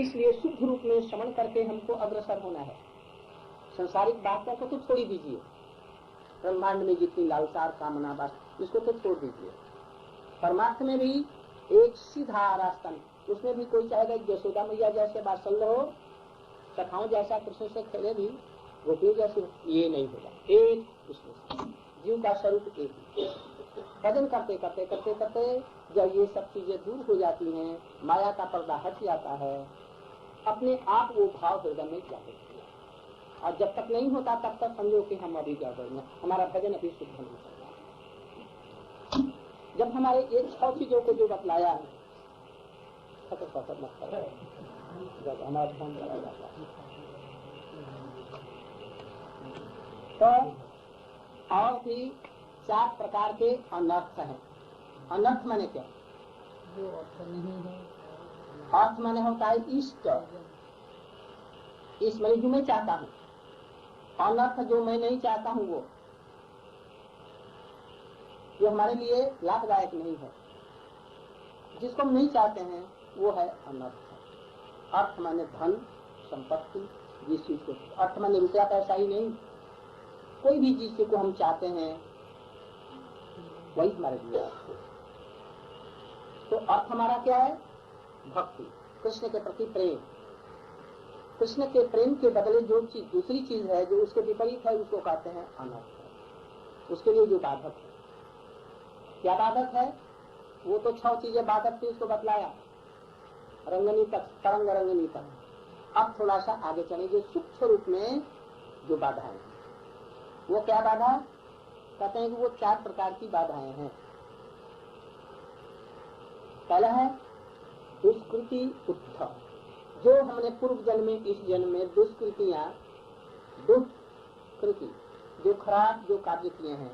इसलिए शुद्ध रूप में श्रवण करके हमको अग्रसर होना है। संसारिक बातों को तो छोड़ ही दीजिए, ब्रह्मांड में जितनी लालसार कामना बात इसको तो छोड़ दीजिए। परमार्थ में भी एक सीधा रास्ता नहीं, उसमें भी कोई चाहेगा यशोदा मैया जैसे बात्सल्य हो, कथाओं जैसा कृष्ण से खेले भी गोपी जैसे, ये नहीं होगा। एक उसमें जीव का स्वरूप एक ही। भजन करते करते करते करते जब ये सब चीजें दूर हो जाती हैं, माया का पर्दा हट जाता है, अपने आप वो भाव हृदय में जाते हैं। और जब तक नहीं होता तब तक समझो कि हम अभी क्या करेंगे, हमारा भजन अभी शुद्ध नहीं चल रहा। जब हमारे ये 6 चीजों को जो बतलाया है, मत करो, जब हमारा ध्यान चला जाता है तो और भी 4 प्रकार के अनर्थ हैं। अनर्थ माने क्या? जो अर्थ नहीं है। अर्थ माने होता है इष्ट, इस माने जो मैं चाहता हूँ। अनर्थ जो मैं नहीं चाहता हूँ वो जो हमारे लिए लाभदायक नहीं है, जिसको हम नहीं चाहते हैं वो है अनर्थ। अर्थ माने धन संपत्ति, जिस चीज को अर्थ माने रुपया पैसा ही नहीं, कोई भी चीज को हम चाहते हैं वही हमारे लिए। तो अर्थ हमारा क्या है? भक्ति, कृष्ण के प्रति प्रेम। कृष्ण के प्रेम के बदले जो चीज दूसरी चीज है जो उसके विपरीत है उसको कहते हैं अनर्थ। उसके लिए जो बाधक है, क्या बाधक है? वो तो 6 चीजें बाधक थी, उसको बतलाया रंगनी तक, तरंग रंगनी तक। अब थोड़ा सा आगे चलेंगे सूक्ष्म रूप में जो बाधाएं हैं। वो क्या बाधा? कहते हैं कि वो 4 प्रकार की बाधाएं हैं। पहला है दुष्कृति उद्धव, जो हमने पूर्व जन्म में इस जन्म में दुष्कृतियां, दुष्कृति जो खराब जो कार्य किए हैं,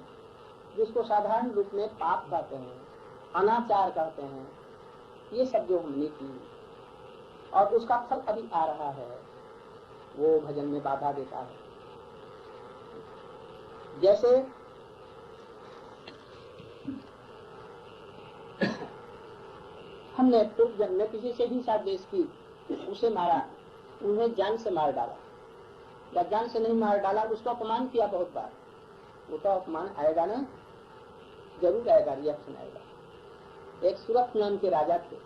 जिसको साधारण रूप में पाप कहते हैं, अनाचार कहते हैं, ये सब जो हमने की और उसका फल अभी आ रहा है, वो भजन में बाधा देता है। जैसे हमने पूर्व जन्म में किसी से भी साद्वेष की, उसे मारा, उन्हें जान से मार डाला या जान से नहीं मार डाला, उसका अपमान किया बहुत बार, वो तो अपमान आएगा ना, जरूर आएगा, रिएक्शन आएगा। एक सूरत नाम के राजा थे,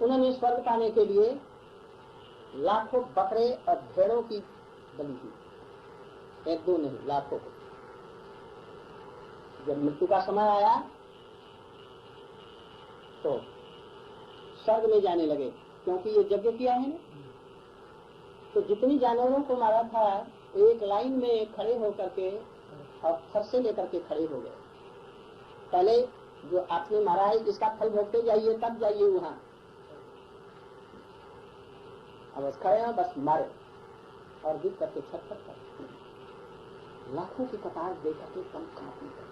उन्होंने स्वर्ग पाने के लिए लाखों बकरे और भेड़ों की बलि दी, 1-2 नहीं, लाखों को। जब मृत्यु का समय आया तो स्वर्ग में जाने लगे, क्योंकि ये यज्ञ किया है ना। तो जितनी जानवरों को मारा था एक लाइन में खड़े होकर के और फरसे लेकर के खड़े हो गए। पहले जो आपने मारा है इसका फल भोगते जाइए, तब जाइए वहां। अब खड़े हैं, बस मारे और गिर करके छटपट कर लाखों की कतार देकर के कम काटने लगे।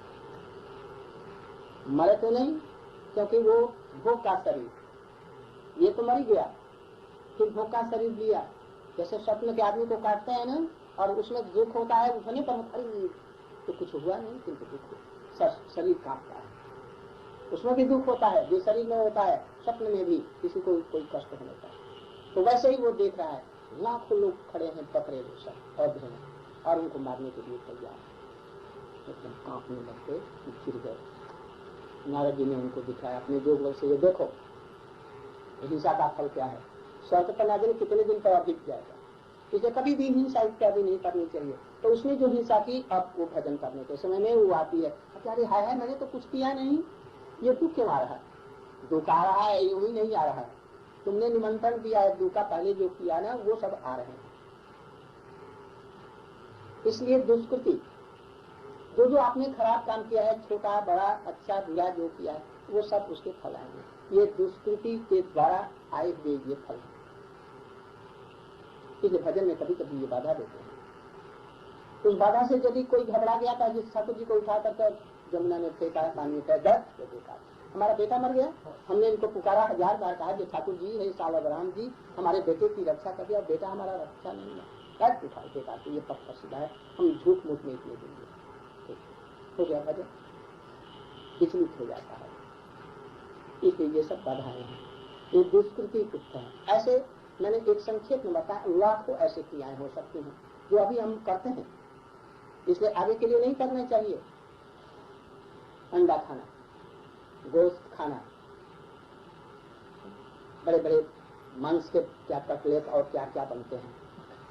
मरे तो नहीं, क्योंकि वो भोग का शरीर, ये तो मर ही गया, फिर भोग का शरीर लिया। जैसे स्वप्न के आदमी को काटते हैं ना, और उसमें दुख होता है, उठने पर तो कुछ हुआ नहीं, किंतु दुख शरीर काटता है, उसमें भी दुख होता है, जो शरीर में होता है स्वप्न में भी किसी को कोई कष्ट होने का। तो वैसे ही वो देख रहा है, लाखों लोग खड़े हैं पकड़े और भेड़, और उनको मारने के लिए तैयार, एकदम कांपने लगते, गिर गए। नारद जी ने उनको दिखाया अपने जोग बल से, ये देखो हिंसा का फल क्या है, स्वर्ग पर ना जाने कितने दिन पर दिख जाएगा। इसे कभी भी हिंसा इत्यादि नहीं करनी चाहिए। तो उसने जो हिंसा की, अब वो भजन करने के समय में वो आती है, अरे हाय हाय मैंने तो कुछ किया नहीं, ये तू क्यों आ रहा है? दुख आ रहा है, यूं ही नहीं आ रहा है, तुमने निमंत्रण दिया है, दुख का पहले जो किया ना वो सब आ रहे हैं। इसलिए दुष्कृति जो आपने खराब काम किया है, छोटा बड़ा अच्छा बुरा जो किया है, वो सब उसके फल आएंगे। ये दुष्कृति के द्वारा आए हुए ये फल, इसलिए भजन में कभी कभी ये बाधा देते हैं। उस बाधा से यदि कोई घबरा गया था, जिस ठाकुर जी को उठा कर जमुना में फेंका, पानी में फेंक, देखा हमारा बेटा मर गया, हमने इनको पुकारा 1000 बार, कहा जो ठाकुर जी है सावधान जी, हमारे बेटे की रक्षा कर दिया, बेटा हमारा रक्षा नहीं है, कैसे उठा बेटा, तो ये पक्का सीधा है, हम झूठ मूठ नहीं किए देंगे। हो गया भजन विचलित हो जाता है। इसलिए ये सब बाधाएं हैं। ये दुष्कृति कुछ है। ऐसे मैंने एक संक्षेप में बताया, लाखों ऐसे क्रियाएं हो सकती हैं जो अभी हम करते हैं, इसलिए आगे के लिए नहीं करना चाहिए। अंडा खाना, गोश्त खाना, बड़े बड़े मांस के क्या कटलेट और क्या क्या बनते हैं,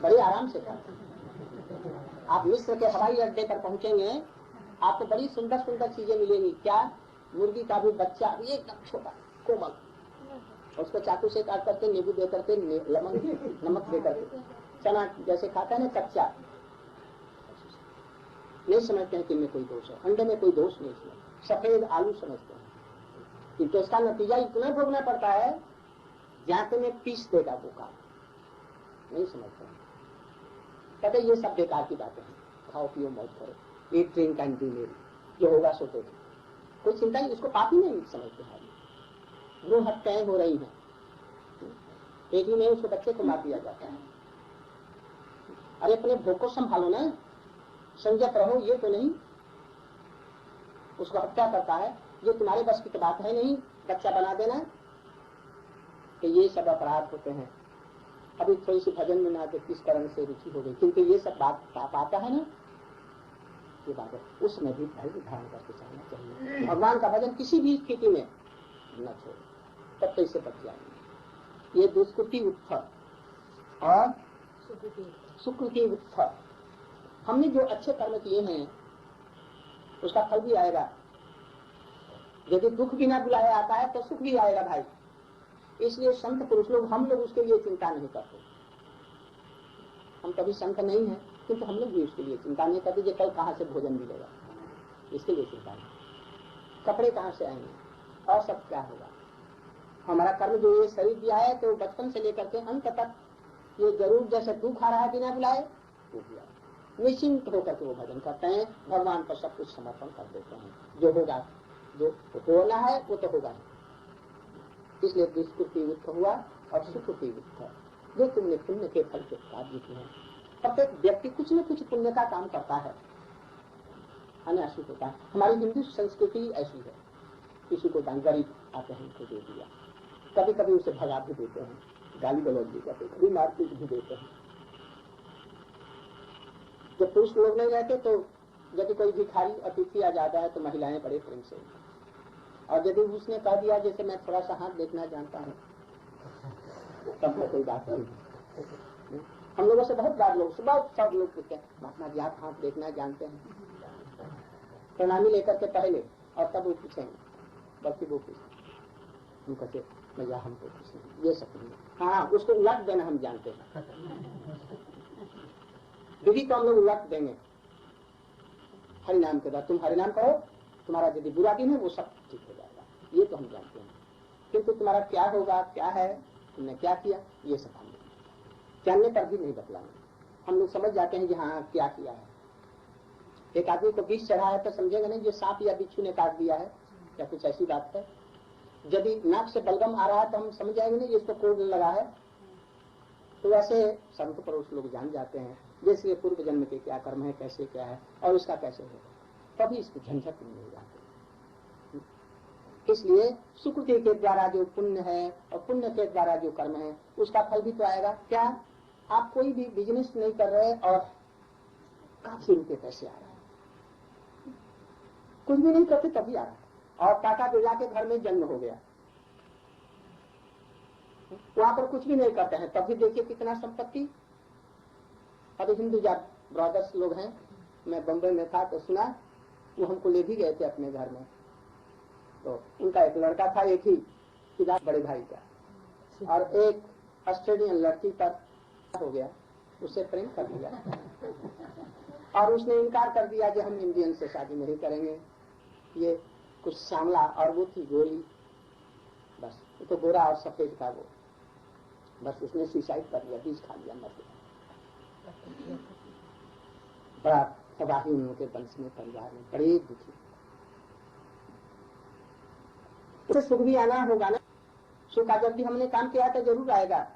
बड़े आराम से खाते हैं। आप मिस्र के हवाई अड्डे पर पहुंचेंगे, आपको बड़ी सुंदर सुंदर चीजें मिलेंगी। क्या? मुर्गी का भी बच्चा एकदम छोटा कोमल, उसको चाकू से काट करके, नींबू दे करके, नमक दे करके, चना जैसे खाता है ना कच्चा, नहीं समझते हैं कि इनमें कोई दोष है। अंडे में कोई दोष नहीं, इसमें सफेद आलू समझते हैं, किंतु इसका नतीजा इतना भोगना पड़ता है जाते में पीस देगा वो काम, नहीं समझते हैं। कहते ये सब बेकार की बातें हैं, खाओ पियो मौज करो, ईट ड्रिंक एंड बी मेरी, जो होगा सो देखो, कोई चिंता नहीं, इसको पाप ही नहीं समझते हैं। भ्रूण हत्याएं हो रही हैं, एक ही नहीं उसको बच्चे को मार दिया जाता है। अरे अपने भोग को संभालो ना, संयत रहो, ये तो नहीं उसको हत्या करता है, ये तुम्हारे बस की तो बात है नहीं, बच्चा बना देना, कि ये सब अपराध होते हैं। अभी थोड़ी सी भजन में ना तो किस कारण से रुचि हो गई, क्योंकि ये सब बात पाप आता है ना, ये बात है, उसमें भी धैर्य धारण करके चलना चाहिए। भगवान का भजन किसी भी स्थिति में न छोड़ो, तब तो इसे बच जाएंगे। ये दुष्कृति उत्थल और सुकृति उत्थल, हमने जो अच्छे कर्म किए हैं उसका फल भी आएगा। यदि दुख बिना बुलाया आता है तो सुख भी आएगा भाई। इसलिए संत पुरुष लोग, हम लोग उसके लिए चिंता नहीं करते। हम कभी संत नहीं है, किंतु हम लोग भी उसके लिए चिंता नहीं करते कि कल कहाँ से भोजन मिलेगा, इसके लिए चिंता नहीं। कपड़े कहाँ से आएंगे और सब क्या होगा। हमारा कर्म जो ये शरीर दिया है तो बचपन से लेकर के अंत तक ये जरूर जैसे दुख आ रहा है बिना बुलाए, वो भी निश्चिंत होकर के वो भजन करते हैं, भगवान पर सब कुछ समर्पण कर देते हैं। जो होगा, जो होना है वो तो होगा ही। इसलिए दुष्कृति उत्थ हुआ और सुकृति उत्थ। जो तुमने पुण्य के फल के कार्य किए हैं, प्रत्येक व्यक्ति कुछ न कुछ पुण्य का काम करता है, अनाश्रित होता है। हमारी हिंदू संस्कृति ऐसी है, किसी को दान, गरीब आते हैं उनको दे दिया, कभी कभी उसे भगा भी देते हैं, गाली गलौज भी करते हैं, कभी मारपीट भी देते हैं। जब पुरुष लोग नहीं रहते तो यदि कोई भिखारी अतिथि आ जाता है तो महिलाएं बड़े प्रेम से, और यदि उसने कह दिया जैसे मैं थोड़ा सा हाथ देखना जानता हूँ, तब तो कोई बात नहीं। हम लोगों से बहुत बार लोग, बहुत सब लोग पूछते हैं महात्मा जी आप हाथ देखना जानते हैं, प्रणामी लेकर के पहले, और तब वो पूछेंगे, बल्कि वो पूछेंगे हम कहते भैया हमको कुछ नहीं, ये सब नहीं। हाँ, उसको उलट देना हम जानते हैं, विधि तो हम लोग उलट देंगे। हरिनाम के बाद तुम हरिनाम कहो, तुम्हारा यदि बुरा दिन है वो सब ठीक हो जाएगा, ये तो हम जानते हैं। किंतु तुम्हारा क्या होगा, क्या है, तुमने क्या किया, ये सब हम जानने पर भी नहीं बतलाएंगे। हम लोग समझ जाते हैं कि हाँ क्या किया है। एक आदमी को विष चढ़ा है तो समझेगा नहीं ये सांप या बिच्छू ने काट दिया है, या कुछ ऐसी बात है। यदि नाक से बलगम आ रहा है तो हम समझ जाएंगे नहीं इसको कोड़ लगा है। तो वैसे संत पुरुष लोग जान जाते हैं जैसे पूर्व जन्म के क्या कर्म है, कैसे क्या है और उसका कैसे होगा, तभी इसको झंझट नहीं हो जाते। इसलिए सुकृति के द्वारा जो पुण्य है और पुण्य के द्वारा जो कर्म है उसका फल भी तो आएगा। क्या आप कोई भी बिजनेस नहीं कर रहे और काफी रुपए पैसे आ रहे हैं, कुछ भी नहीं करते तभी आ रहा है, और टाटा बिरला के घर में जन्म हो गया, वहां पर कुछ भी नहीं करते हैं तभी देखिए कितना संपत्ति। अभी हिंदू ब्रदर्स लोग हैं, मैं बम्बई में था तो सुना, वो हमको ले भी गए थे अपने घर में। तो उनका एक लड़का था, एक ही पिता बड़े भाई का, और एक ऑस्ट्रेलियन लड़की पर हो गया, उससे प्रेम कर लिया और उसने इनकार कर दिया कि हम इंडियन से शादी नहीं करेंगे। ये कुछ श्यामला और वो थी गोरी, बस वो तो गोरा और सफेद था वो, बस उसने सुसाइड कर लिया, बीज खा लिया, मर गया। बड़ा तबाही उनके वंश में, परिवार में, बड़े दुखी। उसे सुख भी आना होगा ना, सुख जब भी हमने काम किया तो जरूर आएगा।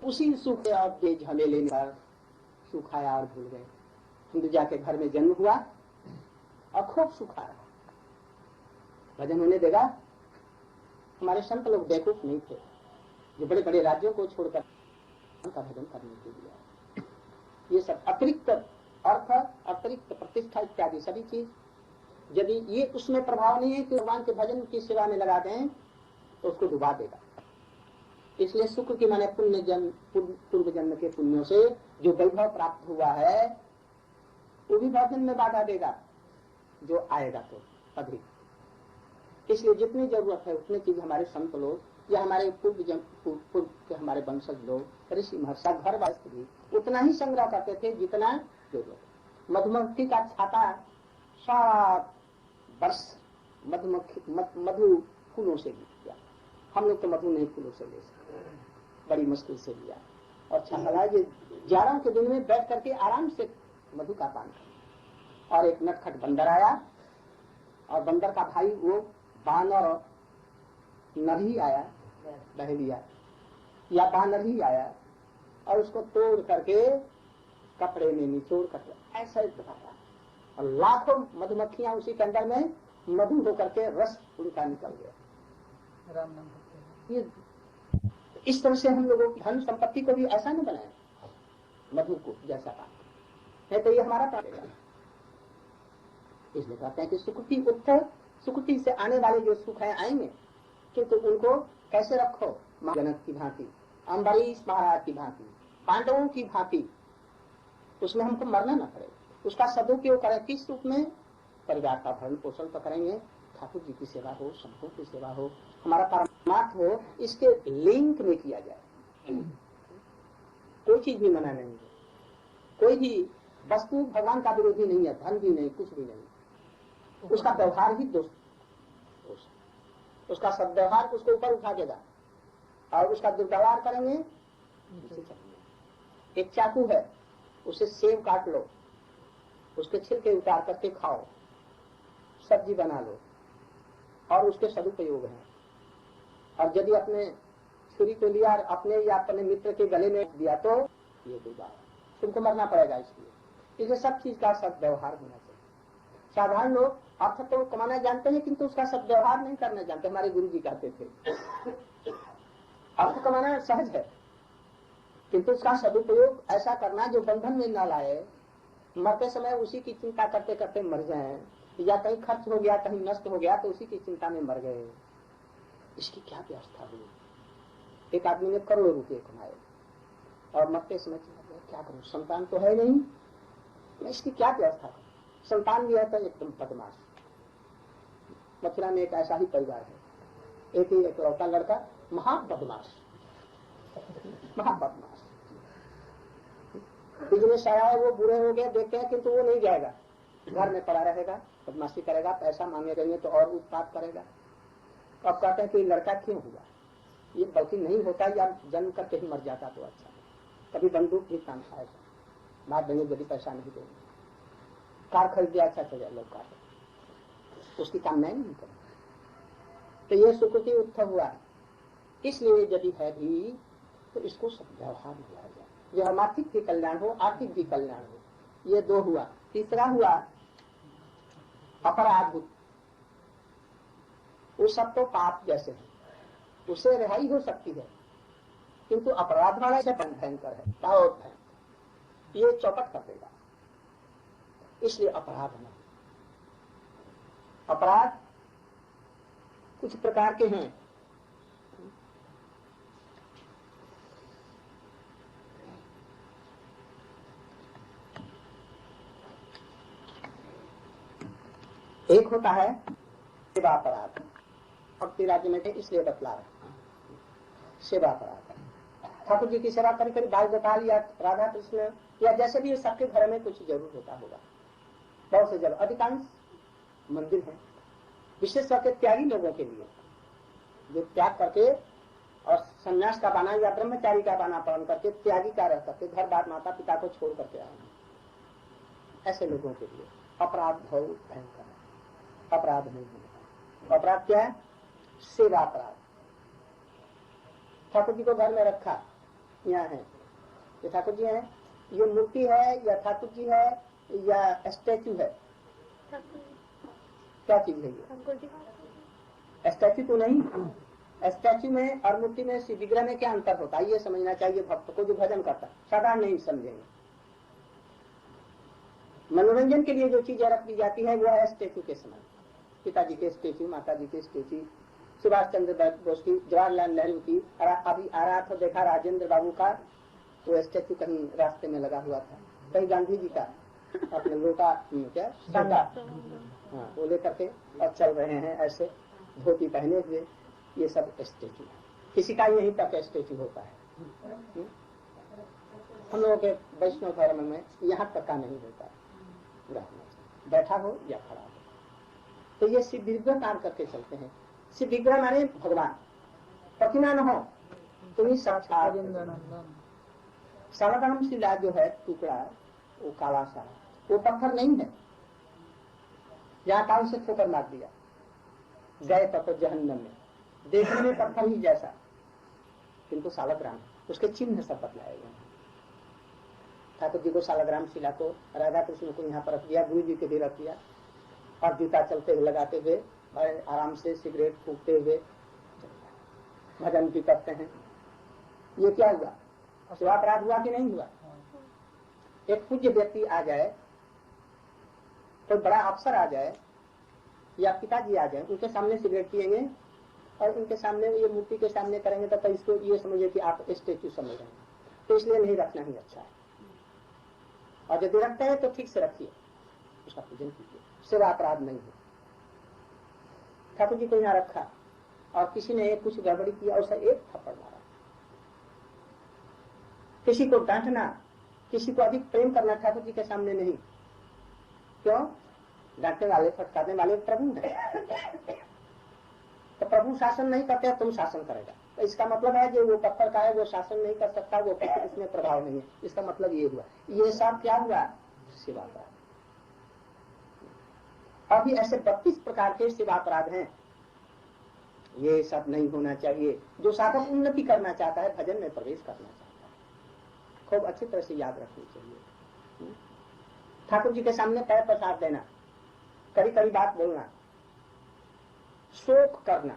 उसी सुख और के झमेले में सुख आया और भूल गए। हिंदुजा के घर में जन्म हुआ और खूब सुख आ रहा, भजन होने देगा, हमारे संत लोग बेवकूफ नहीं थे जो बड़े बड़े राज्यों को छोड़कर उनका भजन करने के लिए। ये सब अतिरिक्त अर्थ, अतिरिक्त प्रतिष्ठा इत्यादि सभी चीज यदि ये उसमें प्रभाव नहीं है कि भगवान के भजन की सेवा में लगा दें तो उसको डुबा देगा। इसलिए शुक्र की माने पुण्य जन्म, पूर्व जन्म के पुण्यों से जो वैभव प्राप्त हुआ है वो भी भजन में बाधा देगा जो आएगा तो अधिक। इसलिए जितनी जरूरत है उतनी चीज हमारे संत लोग या हमारे पूर्व के हमारे वंशज लोग ऋषि महर्षि घर वास्ते भी उतना ही संग्रह करते थे जितना जरूरत। मधुमक्खी का छाता सारा वर्ष मधु फूलों से लिया, हम लोग तो मधु नहीं फूलों से ले सकते, बड़ी मुश्किल से लिया। और छाता ये जाड़ों के दिन में बैठ करके आराम से मधु का पान कर। और एक नटखट बंदर आया और बंदर का भाई वो बानर नर ही आया, बहलिया या बानर ही आया और उसको तोड़ करके कपड़े में निचोड़ करके ऐसा ही बताया और लाखों मधुमक्खियां उसी के अंदर में मधु होकर के रस उनका निकल गया। राम नाम करते ये इस तरह से हम लोगों की धन संपत्ति को भी ऐसा नहीं बनाए मधु को जैसा काम है, तो ये हमारा काम है। इसलिए कहते हैं कि सुकृति उत्तर, सुकृति से आने वाले जो सुख है आएंगे, किंतु उनको कैसे रखो, जनक की भांति, अम्बरीश महाराज की भांति, पांडवों की भांति, उसमें हमको मरना न पड़े, उसका सदुपयोग करें। किस रूप में? परिवार का भरण पोषण तो करेंगे, ठाकुर जी की सेवा हो, संतों की सेवा हो, हमारा परमार्थ हो, इसके लिंक में किया जाए। कोई चीज भी मना नहीं है, कोई भी वस्तु भगवान का विरोधी नहीं है, धन भी नहीं, कुछ भी नहीं, उसका व्यवहार ही दोष, उसका सद्व्यवहार उसको ऊपर उठा देगा और उसका दुर्व्यवहार करेंगे। एक चाकू है, उसे सेब काट लो, उसके छिलके उतार करके खाओ, सब्जी बना लो और उसके सदुपयोग है। और यदि अपने छुरी को लिया और अपने या अपने मित्र के गले में दिया तो ये दुर्भाग्य, तुमको मरना पड़ेगा। इसलिए सब चीज का सद्व्यवहार होना चाहिए। साधारण लोग अर्थ तो कमाना जानते हैं किंतु उसका सद्व्यवहार नहीं करना जानते। हमारे गुरु जी कहते थे अर्थ कमाना सहज है किंतु उसका सदुपयोग ऐसा करना जो बंधन में न लाए, मरते समय उसी की चिंता करते करते मर जाए, या कहीं खर्च हो गया, कहीं नष्ट हो गया तो उसी की चिंता में मर गए। इसकी क्या व्यवस्था हुई? एक आदमी ने करोड़ों रुपए कमाए और मरते समय क्या करूं, संतान तो है नहीं, मैं इसकी क्या व्यवस्था करूं? संतान भी है तो एकदम बदमाश। मथुरा में एक ऐसा ही परिवार है, एक ही एक लौटा लड़का, महाबदमाश, महाबदमाश। बिजनेस आया है, वो बुरे हो गए देखते हैं किंतु वो नहीं जाएगा, घर में पड़ा रहेगा, बदमाशी करेगा, पैसा मांगे करेंगे तो और उत्पाद करेगा। अब कहते हैं कि लड़का क्यों हुआ, ये बल्कि नहीं होता या जन्म करके ही मर जाता तो अच्छा। कभी बंदूक भी काम खाएगा, मार देंगे यदि पैसा नहीं देंगे। कार खरीद दिया, अच्छा चल जाए, लोग कार उसकी काम नहीं करें। तो ये सुकृति उत्थव हुआ। इसलिए यदि है भी तो इसको सद्व्यवहार में लाया जाए, जो हमार्थिक भी कल्याण हो, आर्थिक भी कल्याण हो। ये दो हुआ। तीसरा हुआ अपराध। वो सब तो पाप जैसे है, उससे रिहाई हो सकती है किंतु अपराध वाला से भयंकर है, बहुत भयंकर, ये चौपट कर देगा। इसलिए अपराध नहीं। अपराध कुछ प्रकार के हैं। एक होता है सेवा अपराध, भक्ति राज्य में इसलिए बतला रहे सेवा अपराध। ठाकुर जी की सेवा करी करी बाल गोपाल या राधा कृष्ण या जैसे भी सबके घर में कुछ जरूर होता होगा, बहुत से जगह अधिकांश मंदिर है विशेष करके त्यागी लोगों के लिए, जो त्याग करके और संन्यास का बाना या ब्रह्मचारी का बाना पालन करके त्यागी का रह करके घर बार माता पिता को छोड़ करके आए, ऐसे लोगों के लिए अपराध बहुत भयंकर है। अपराध नहीं है। अपराध क्या है? सेवा अपराध। ठाकुर जी को घर में रखा, यहाँ है, ये ठाकुर जी है, ये मूर्ति है या ठाकुर जी है या स्टैचू है? क्या चीज है ये? स्टैचू तो नहीं, स्टैच्यू में और मूर्ति में, विग्रह में क्या अंतर होता है ये समझना चाहिए भक्त को जो भजन करता है। साधारण नहीं समझेंगे। मनोरंजन के लिए जो चीजें रख दी जाती है वो है स्टैच्यू के समय, पिताजी के स्टैच्यू, माता जी के स्टैच्यू, सुभाष चंद्र बोस की, जवाहरलाल नेहरू की। अभी आ रहा था, देखा राजेंद्र बाबू का वो स्टैच्यू कहीं रास्ते में लगा हुआ था, कहीं गांधी जी का अपने लोटा क्या डंडा, हाँ वो लेकर के और चल रहे हैं ऐसे धोती पहने हुए। ये सब स्टैच्यू, किसी का यहीं तक स्टैच्यू होता है। हम लोगों के वैष्णव धर्म में यहाँ तक का नहीं होता है, बैठा हो या खड़ा हो। तो ये शिव विग्रह काम करके चलते हैं। शिव विग्रह माने भगवान, प्रतिमा न हो तुम्हें साक्षात। सालाग्राम शिला जो है टुकड़ा, वो काला सा, वो पत्थर नहीं है जहाँ काल से ठोकर मार दिया, गए तब जहन्नम में, देखने में पत्थर ही जैसा, किंतु सालाग्राम उसके चिन्ह सब बतलाए गए। ठाकुर जी को सालाग्राम शिला को, राधा कृष्ण को यहाँ पर रख दिया, गुरु जी के भी रख दिया, और जूता चलते हुए लगाते हुए आराम से सिगरेट फूकते हुए भजन भी करते हैं। ये क्या हुआ? शिवापराध हुआ कि नहीं हुआ? एक पूज्य व्यक्ति आ जाए, कोई बड़ा अफसर आ जाए या पिताजी आ जाए, उनके सामने सिगरेट पिएंगे और उनके सामने ये मूर्ति के सामने करेंगे तो इसको ये समझे कि आप स्टेच्यू समझ रहे हैं, तो इसलिए नहीं रखना ही अच्छा है। और यदि रखते हैं तो ठीक से रखिए, उसका पूजन कीजिए, सेवा अपराध नहीं है। ठाकुर जी को यहाँ रखा और किसी ने कुछ गड़बड़ी किया, उसे एक थप्पड़ मारा। किसी को डांटना, किसी को अधिक प्रेम करना ठाकुर जी के सामने नहीं। क्यों? डांटने वाले, फटकारने वाले प्रभु हैं। तो प्रभु शासन नहीं करते, तुम शासन करेगा, तो इसका मतलब है जो वो पत्थर का है वो शासन नहीं कर सकता, वो पत्थर उसमें प्रभाव नहीं है। इसका मतलब ये हुआ। ये सब क्या हुआ? शिवापराध। अभी ऐसे 32 प्रकार के शिवापराध हैं। ये सब नहीं होना चाहिए। जो साधक उन्नति करना चाहता है, भजन में प्रवेश करना चाहता है, खूब अच्छी तरह से याद रखनी चाहिए। ठाकुर जी के सामने पैर पसार देना, कड़ी कड़ी बात बोलना, शोक करना,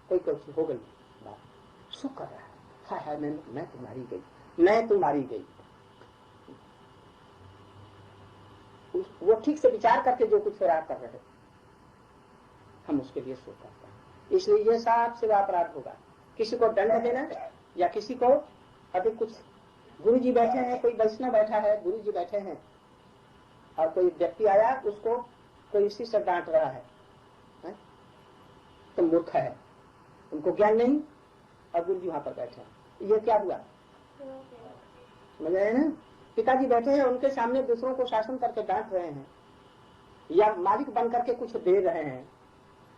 कोई कुछ हो गई बात, शोक कर रहा है, मैं तुम्हारी गई, मैं तुम्हारी गई। वो ठीक से विचार करके जो कुछ हो रहा कर रहे, हम उसके लिए शोक करते हैं। इसलिए ये सब से अपराध होगा। किसी को दंड देना या किसी को अधिक कुछ, गुरु जी बैठे हैं, कोई वैष्णव बैठा है, गुरु जी बैठे हैं और कोई व्यक्ति आया, उसको कोई इसी से डांट रहा है, तो मूर्ख है, उनको ज्ञान नहीं, और गुरु जी वहां पर बैठे हैं। ये क्या हुआ? समझ रहे हैं ना? पिताजी बैठे हैं, उनके सामने दूसरों को शासन करके डांट रहे हैं, या मालिक बन करके कुछ दे रहे हैं।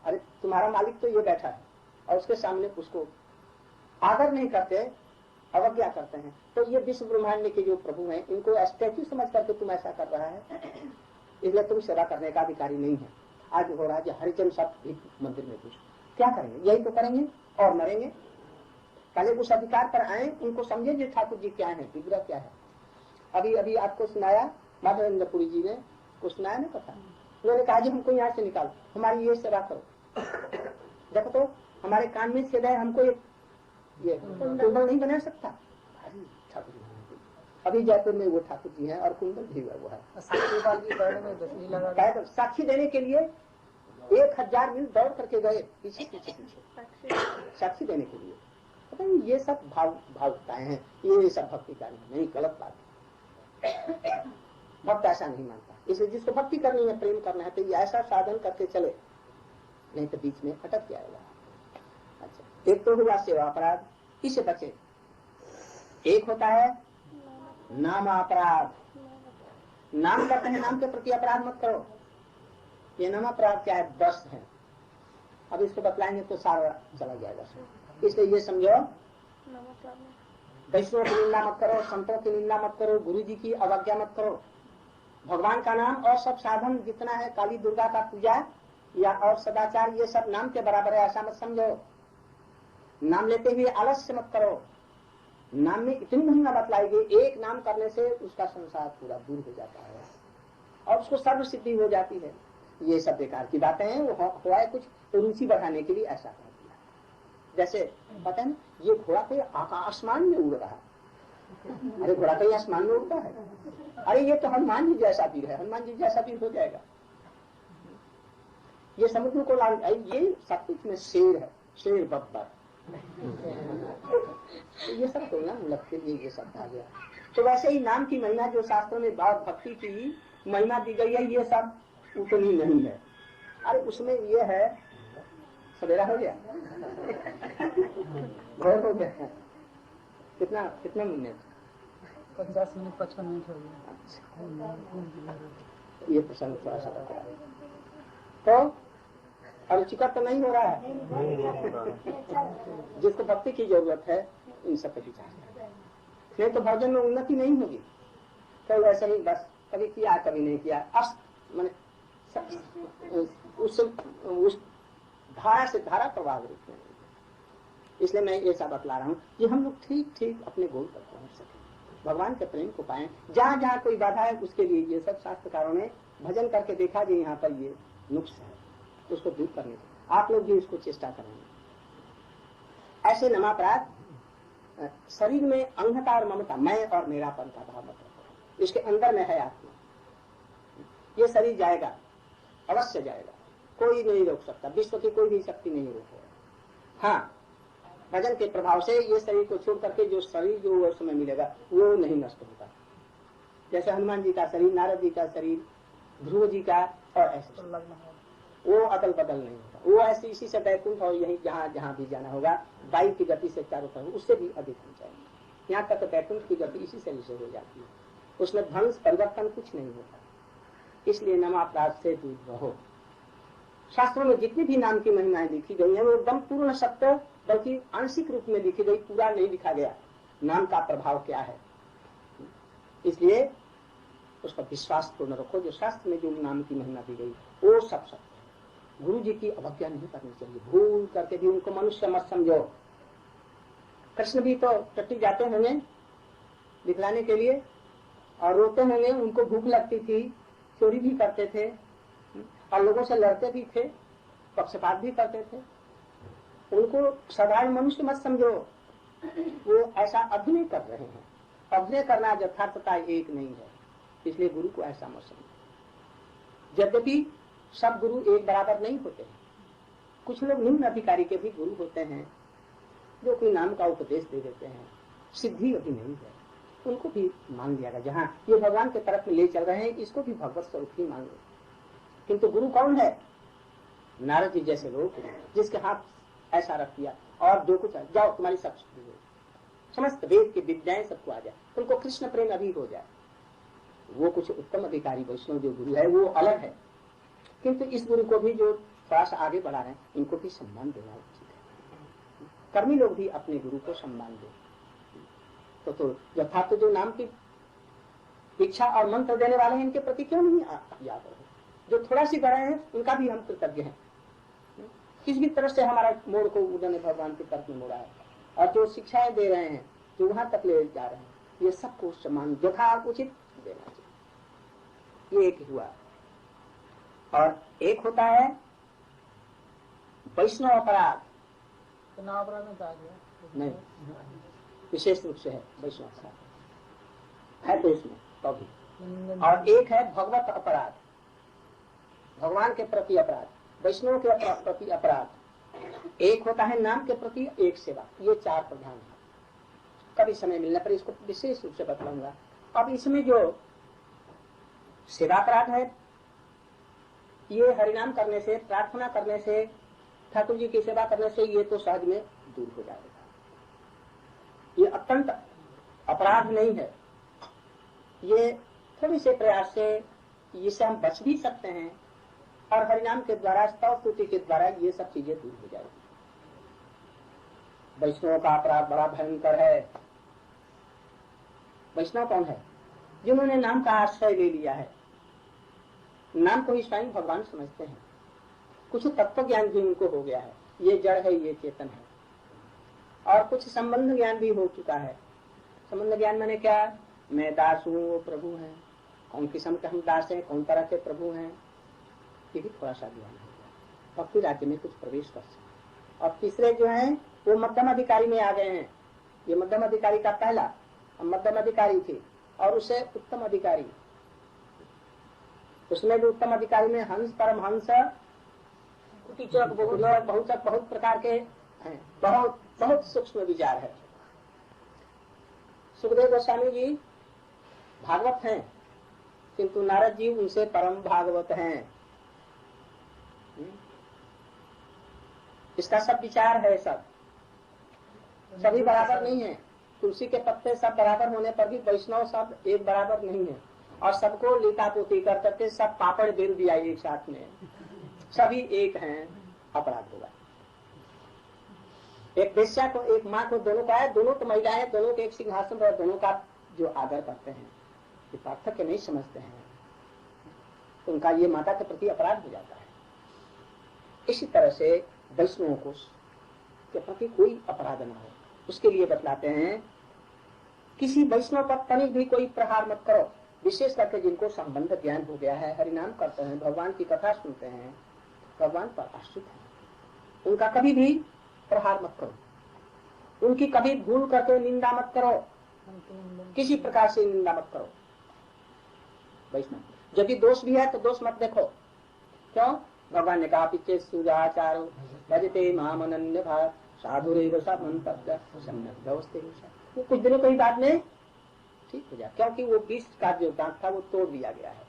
अरे तुम्हारा मालिक तो ये बैठा है, और उसके सामने उसको आदर नहीं करते, अवज्ञा करते हैं। तो ये विश्व ब्रह्मांड के जो प्रभु हैं, इनको स्टैच्यू समझ करके तुम ऐसा कर रहा है, इसलिए तुम सेवा करने का अधिकारी नहीं है। आज हो रहा है हरिजन सब मंदिर में घुस, क्या करेंगे? यही तो करेंगे और मरेंगे। पहले उस अधिकार पर आए, उनको समझे जो ठाकुर जी क्या है, विग्रह क्या है। अभी अभी आपको सुनाया, माधवेंद्रपुरी जी ने कुछ सुनाया ना कथा। उन्होंने कहा जी हमको यहाँ से निकालो, हमारी ये सेवा करो। देखो तो हमारे कान में छेद है, हमको ये कुंडल नहीं बना सकता। ठाकुर जी अभी जयपुर में वो ठाकुर जी हैं और कुंडल भी वो है। साक्षी देने के लिए 1000 मील दौड़ करके गए, पीछे पीछे पीछे साक्षी देने के लिए। पता नहीं ये सब भावुकताएं हैं, ये सब भक्ति का नहीं, गलत बात है। भक्त ऐसा नहीं मानता। इसलिए जिसको भक्ति करनी है, प्रेम करना है, तो ये ऐसा साधन करके चले, नहीं तो बीच में अटक जाएगा। अच्छा, एक तो हुआ सेवा अपराध, इससे बचे। एक होता है नाम अपराध। नाम करते हैं, नाम के प्रति अपराध मत करो। ये नाम अपराध क्या है? बस है। अब इसको बतलाएंगे तो सारा चला जाएगा। इसलिए ये समझो, वैष्णव की निंदा मत करो, संतों की निंदा मत करो, गुरु जी की अवज्ञा मत करो। भगवान का नाम और सब साधन जितना है, काली दुर्गा का पूजा या और सदाचार, ये सब नाम के बराबर है, ऐसा मत समझो। नाम लेते हुए आलस्य मत करो। नाम में इतनी महिमा बतलाएगी, एक नाम करने से उसका संसार पूरा दूर हो जाता है और उसको सर्व सिद्धि हो जाती है। ये सब बेकार की बातें हैं। वो हुआ है कुछ रुचि बढ़ाने के लिए ऐसा कर दिया। जैसे पता है ना, ये घोड़ा कोई आसमान में उड़ रहा है। अरे घोड़ा कहीं आसमान में उड़ता है? अरे ये तो हनुमान जी जैसा वीर है, हनुमान जी जैसा वीर हो जाएगा। ये समुद्र को ये सब कुछ में शेर है, शेर बब्बर ये सब तो ना लगते ये सब आ गया। तो वैसे ही नाम की महिमा जो शास्त्रों में भाव भक्ति की महिमा दी गई है, ये सब उतनी नहीं है। अरे उसमें ये है, सवेरा हो गया बहुत हो गया। कितना मिनट? 50 मिनट 55 मिनट हो गया। ये प्रसंग थोड़ा सा बता तो अरुचिकर तो नहीं हो रहा है। जिसको भक्ति की जरूरत है इन सब पे विचार नहीं तो भजन में उन्नति नहीं होगी। तो वैसे ही बस कभी किया कभी नहीं किया, मैंने उस धारा से धारा प्रभावित नहीं। इसलिए मैं ये सब बतला रहा हूँ कि हम लोग ठीक ठीक अपने गोल तक पहुँच सके, भगवान के प्रेम को पाएं। जहाँ जहाँ कोई बाधा है उसके लिए ये सब शास्त्रकारों ने भजन करके देखा जी यहाँ पर ये नुक्स है, उसको दूर करने की आप लोग भी इसको चेष्टा करेंगे। ऐसे नमापराध शरीर में अंधता और ममता, मैं और मेरापन का भाव मत रखो। इसके अंदर में है आत्मा। ये शरीर जाएगा, अवश्य जाएगा, कोई नहीं रोक सकता, विश्व की कोई भी शक्ति नहीं रोकेगा। हाँ, भजन के प्रभाव से ये शरीर को छोड़ करके जो शरीर जो उस समय मिलेगा वो नहीं नष्ट होता। जैसे हनुमान जी का शरीर, नारद जी का शरीर, ध्रुव जी का, और ऐसे वो अदल बदल नहीं होता। वो ऐसे इसी से बैकुंठ और यही जहाँ जहाँ भी जाना होगा वायु की गति से चारों तरफ उससे भी अधिक हो जाएगी। यहाँ तक तो बैकुंठ की गति इसी शरीर से हो जाती है, उसमें ध्वंस परिवर्तन कुछ नहीं होता। इसलिए नमापराध से दूर रहो। शास्त्रों में जितनी भी नाम की महिमाएं लिखी गई है वो एकदम पूर्ण सत्य, बल्कि आंशिक रूप में लिखी गई, पूरा नहीं लिखा गया नाम का प्रभाव क्या है। इसलिए उसका विश्वास पूर्ण रखो। जो शास्त्र में जो नाम की महिमा दी गई वो सब सत्य है। गुरु जी की अवज्ञा नहीं करनी चाहिए, भूल करके भी उनको मनुष्य मत समझो। कृष्ण भी तो टट्टी जाते होंगे दिखलाने के लिए और रोते होंगे, उनको भूख लगती थी, चोरी भी करते थे और लोगों से लड़ते भी थे, पक्षपात भी करते थे। उनको साधारण मनुष्य मत समझो, वो ऐसा अभिनय कर रहे हैं। अभिनय करना यथार्थता एक नहीं है, इसलिए गुरु को ऐसा मत समझो। यद्यपि सब गुरु एक बराबर नहीं होते हैं, कुछ लोग निम्न अधिकारी के भी गुरु होते हैं जो कोई नाम का उपदेश दे देते हैं, सिद्धि अभी नहीं है, उनको भी मान लिया गया। जहाँ ये भगवान के तरफ में ले चल रहे हैं इसको भी भगवत स्वरूप ही मान लो। किंतु गुरु कौन है? नारद जी जैसे लोग जिसके हाथ ऐसा रख दिया और जो कुछ जाओ तुम्हारी सब सिद्धि हो, समस्त वेद की विद्याएं सबको आ जाए, तुमको कृष्ण प्रेम अभी हो जाए। वो कुछ उत्तम अधिकारी वैष्णव जो गुरु है वो अलग है, किंतु इस गुरु को भी जो थोड़ा सा आगे बढ़ा रहे हैं इनको भी सम्मान देना उचित है। कर्मी लोग भी अपने गुरु को सम्मान दे। तो यथार्थ जो नाम की इच्छा और मंत्र देने वाले हैं इनके प्रति क्यों नहीं याद रहे। जो थोड़ा सी गए हैं उनका भी हम कृतज्ञ हैं। किस भी तरह से हमारा मोड़ को उन्होंने भगवान की तरफ में मोड़ा है, और जो शिक्षाएं दे रहे हैं जो वहां तक ले जा रहे हैं ये सबको सम्मान यथा उचित देना चाहिए। ये एक हुआ। और एक होता है वैष्णव अपराध। अपराध में कहा गया नहीं, विशेष रूप से है वैष्णव अपराध है तो इसमें तो भी। और एक है भगवत अपराध, भगवान के प्रति अपराध, वैष्णव के प्रति अपराध। एक होता है नाम के प्रति, एक सेवा। ये चार प्रधान है। कभी समय मिलने पर इसको विशेष रूप से बतलाऊंगा। अब इसमें जो सेवा अपराध है ये हरिनाम करने से, प्रार्थना करने से, ठाकुर जी की सेवा करने से ये तो सहज में दूर हो जाएगा। ये अत्यंत अपराध नहीं है। ये थोड़ी से प्रयास से इससे हम बच भी सकते हैं और हरिनाम के द्वारा, स्तव स्तुति के द्वारा ये सब चीजें दूर हो जाएगी। वैष्णव का अपराध बड़ा भयंकर है। वैष्णव कौन है? जिन्होंने नाम का आश्रय ले लिया है, नाम को ही स्वयं भगवान समझते हैं, कुछ तत्व ज्ञान भी उनको हो गया है, ये जड़ है ये चेतन है, और कुछ संबंध ज्ञान भी हो चुका है। संबंध ज्ञान मैंने क्या? मैं दास हूँ, वो प्रभु है, कौन किस्म के हम दास हैं, कौन तरह के प्रभु हैं, ये भी थोड़ा सा ज्ञान हो गया। भक्ति राज्य में कुछ प्रवेश कर सकते। और तीसरे जो हैं वो मध्यम अधिकारी में आ गए हैं। ये मध्यम अधिकारी का पहला मध्यम अधिकारी थे और उसे उत्तम अधिकारी, उसमें भी उत्तम अधिकारी में हंस, परमहंस, कुटीचक, बहुचक, बहुत प्रकार के हैं, बहुत बहुत सूक्ष्म विचार है। सुखदेव गोस्वामी जी भागवत हैं, किंतु नारद जी उनसे परम भागवत हैं। इसका सब विचार है, सब सभी बराबर नहीं है। तुलसी के पत्ते सब बराबर होने पर भी वैष्णव सब एक बराबर नहीं है, और सबको लीतापोती कर करके सब पापड़ बेल दिया एक साथ में, सभी एक हैं, अपराध होगा। एक वेश्या को, एक माँ को, दोनों का है, दोनों तो महिलाएं, दोनों के एक सिंहासन और दोनों का जो आदर करते हैं, ये पार्थक्य नहीं समझते हैं, तो उनका ये माता के प्रति अपराध हो जाता है। इसी तरह से वैष्णवों को के प्रति कोई अपराध न हो, उसके लिए बतलाते हैं किसी वैष्णव पर तनिक भी कोई प्रहार मत करो, विशेष करके जिनको संबंध ज्ञान हो गया है, हरिनाम करते हैं, भगवान की कथा सुनते हैं, भगवान पर आश्रित हैं, उनका कभी भी प्रहार मत करो, उनकी कभी भूल करके निंदा मत करो, किसी प्रकार से निंदा मत करो। वैष्णव यदि दोष भी है तो दोष मत देखो। क्यों? भगवान ने कहा पीछे सुजाचारो भजते माम अनन्य भाव साधुरेव सा मंतव्य सम्यक व्यवस्थित। वो कुछ दिनों के बाद में ठीक हो जाए, क्योंकि वो बीच का जो दांत था वो तोड़ दिया गया है।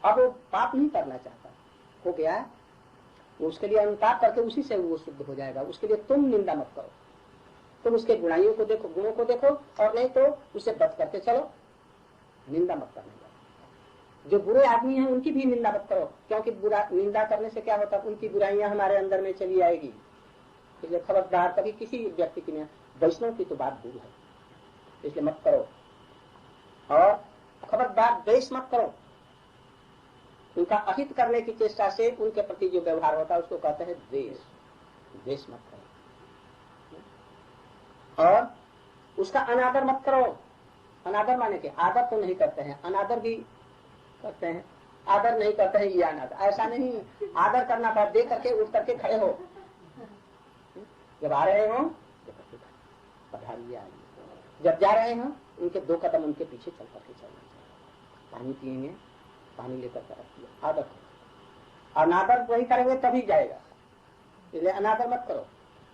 अब वो पाप नहीं करना चाहता, हो गया है, वो उसके लिए अनुताप करके उसी से वो शुद्ध हो जाएगा। उसके लिए तुम निंदा मत करो, तुम उसके गुणाइयों को देखो, गुणों को देखो, और नहीं तो उसे बच करके चलो, निंदा मत करने दो। जो बुरे आदमी हैं उनकी भी निंदा मत करो, क्योंकि बुरा निंदा करने से क्या होता है, उनकी बुराइयां हमारे अंदर में चली आएगी। इसलिए खबरदार कभी किसी व्यक्ति की नहीं, वैष्णव की तो बात दूर है, इसलिए मत करो। और खबरदार द्वेष मत करो, उनका अहित करने की चेष्टा से उनके प्रति जो व्यवहार होता है उसको कहते हैं द्वेष। द्वेष मत करो और उसका अनादर मत करो। अनादर माने के आदर तो नहीं करते हैं, अनादर भी करते हैं, आदर नहीं करते हैं, ये अनादर ऐसा नहीं। आदर करना था, दे करके उठ करके खड़े हो, जब आ रहे हो पधारिए, जब जा रहे हो उनके 2 कदम उनके पीछे चल करके चलना चाहिए। पानी पिएंगे, पानी लेकर के रखिए, आदर करो। अनादर वही करेंगे तभी जाएगा, इसलिए अनादर मत करो।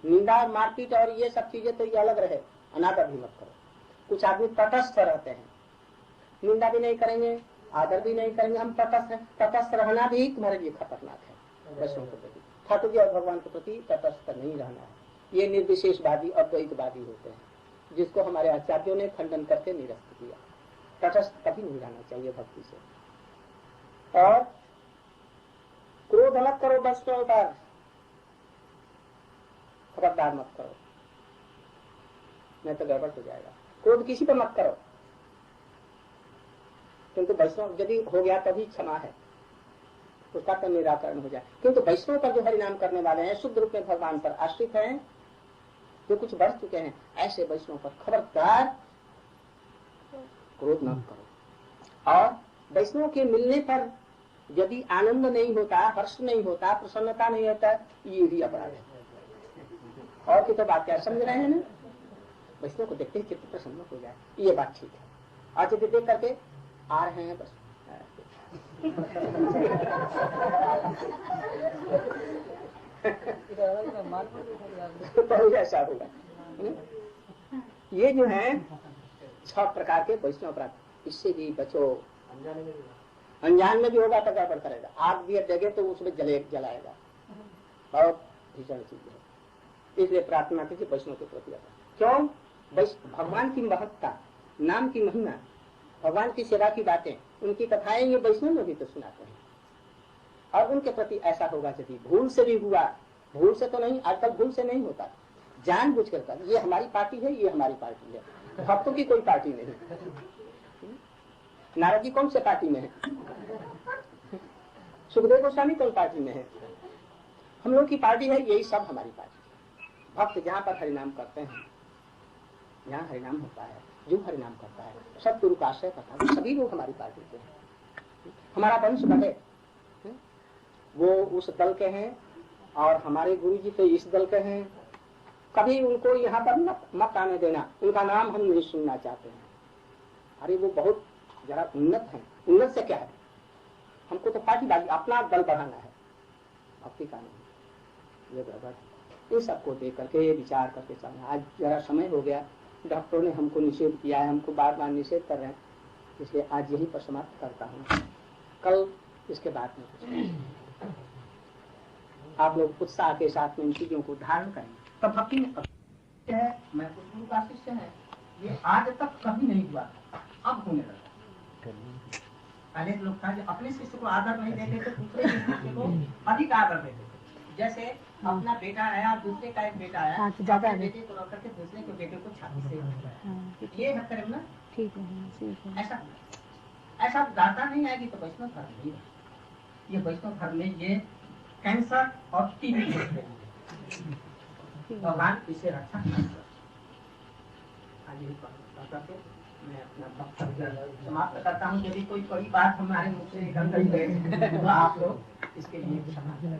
निंदा, मारपीट और ये सब चीजें तो ये अलग रहे, अनादर भी मत करो। कुछ आदमी तटस्थ रहते हैं, निंदा भी नहीं करेंगे, आदर भी नहीं करेंगे, हम तटस्थ हैं। तटस्थ रहना भी तुम्हारे लिए खतरनाक है। वैष्णव के प्रति, ठाकुर जी और भगवान के प्रति तटस्थ नहीं रहना है। ये निर्विशेषवादी अद्वैतवादी होते हैं, जिसको हमारे आचार्यों ने खंडन करके निरस्त किया। तटस्थ कभी नहीं रहना चाहिए भक्ति से। और क्रोध मत करो वैष्णव पर, खबरदार मत करो, नहीं तो गड़बड़ हो जाएगा। क्रोध किसी पर मत करो, किंतु वैष्णव यदि हो गया तभी क्षमा है, उसका तो निराकरण हो जाए। किंतु वैष्णव पर जो हरिनाम करने वाले हैं, शुद्ध रूप में भगवान पर आश्रित हैं, जो कुछ बढ़ चुके हैं, ऐसे वैष्णव पर खबरदार क्रोध न करो। और वैष्णव के मिलने पर यदि आनंद नहीं होता, हर्ष नहीं होता, प्रसन्नता नहीं होता, ये भी अपराध है। और की तो बात क्या समझ रहे हैं ना, वैष्णव को देखते ही चित्त प्रसन्न हो जाए, ये बात ठीक है। आज यदि देख करके आ रहे हैं बस तो ऐसा होगा। ये जो है 6 प्रकार के वैष्णव अपराध, इससे भी बचो। अनजान में भी होगा तो गड़बड़ करेगा, आग भी देगे तो उसमें जलाएगा, बहुत भीषण चीज है। इसलिए प्रार्थना कीजिए वैष्णव के प्रति। क्यों? भगवान की महत्ता, नाम की महिमा, भगवान की सेवा की बातें, उनकी कथाएं ये वैष्णव में भी तो सुनाते हैं। और उनके प्रति ऐसा होगा यदि भूल से भी हुआ, भूल से तो नहीं, आजकल भूल से नहीं होता, जानबूझ कर ये हमारी पार्टी है, ये हमारी पार्टी है। भक्तों की कोई पार्टी नहीं। नारद जी कौन से पार्टी में है? सुखदेव गोस्वामी कौन पार्टी में है? हम लोग की पार्टी है, यही सब हमारी पार्टी है। भक्त जहाँ पर हरिनाम करते हैं, यहाँ हरिनाम होता है, जो हरिनाम करता है, सब गुरु का आश्रय करता है, सभी लोग हमारी पार्टी के हैं। हमारा वंश बढ़े, वो उस दल के हैं और हमारे गुरु जी तो इस दल के हैं, कभी उनको यहाँ पर मत आने देना, उनका नाम हम नहीं सुनना चाहते हैं। अरे वो बहुत जरा उन्नत है, उन्नत से क्या है, हमको तो पार्टीबाजी अपना दल बढ़ाना है, भक्ति का नहीं। ये गड़बड़ है। इन सबको देख करके विचार करके चलना। आज जरा समय हो गया, डॉक्टरों ने हमको निषेध किया है, हमको बार बार निषेध कर रहे हैं, इसलिए आज यही पर समाप्त करता हूँ। कल इसके बाद में आप लोग उत्साह के साथ में इन चीजों को धारण करें। तो भक्ति में है, मैं कुछ गुरु का शिष्य है, ये आज तक कभी नहीं हुआ था, अब होने लगा। पहले लोग था जो अपने शिष्य को आदर नहीं देते थे, दूसरे शिष्य को अधिक आदर देते थे। जैसे अपना बेटा आया, दूसरे का एक बेटा आया, अपने बेटे को रख करके दूसरे के बेटे को छाती से, ये है प्रेम ना। ठीक है। ऐसा ऐसा गाता नहीं आएगी तो वैष्णव धर्म नहीं है। ये वैष्णव धर्म में ये कैंसर और टीबी भगवान इसे रक्षा मैं अपना वक्तव्य समाप्त करता हूँ। यदि कोई बड़ी बात हमारे मुख से निकल गई है तो आप लोग इसके लिए क्षमा करें।